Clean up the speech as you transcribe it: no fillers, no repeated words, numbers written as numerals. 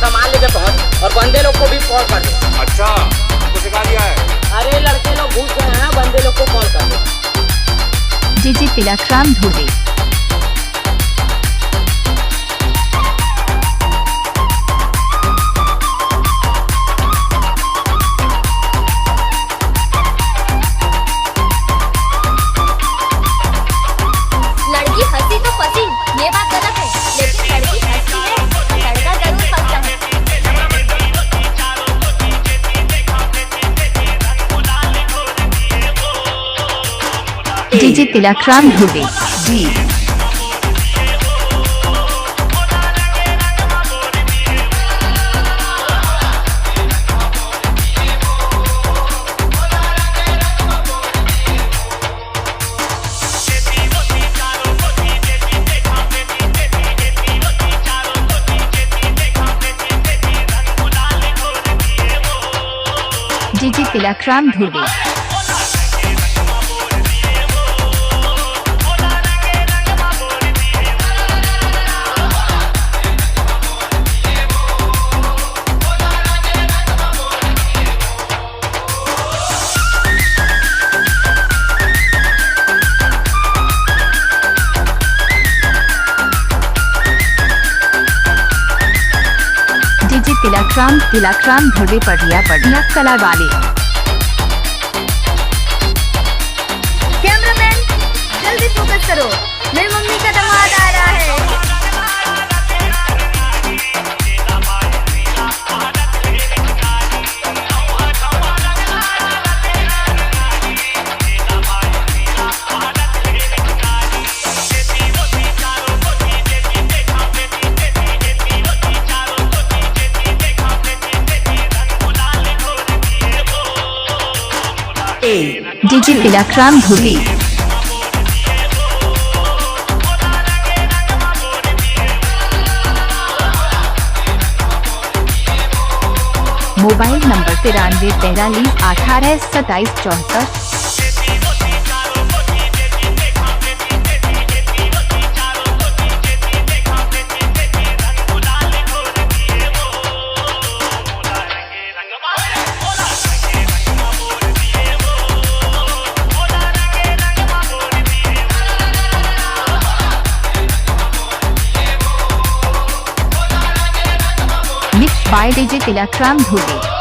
सामान लेके पहुंच और बंदे लोग को भी कॉल कर दे। अच्छा, तुमको सिखा दिया है? अरे लड़के लोग घुस गए हैं, बंदे लोग को कॉल कर दे। डीजे तिलकराम धुबे। लड़की हंसी तो फंसी, ये बात गलत है, लेकिन लड़की हंसती है तो लड़का जरूर फंसता है। DJ Tilakram Dhube. DJ Tilakram Dhube. DJ Tilakram Dhube बढ़िया कला वाले। कैमरामैन जल्दी फोकस करो, मेरी मम्मी का दामाद आ रहा है। DJ Tilakram Dhube. Mobile number 93 43 18 27 74। Mix by DJ Tilakram धुबे।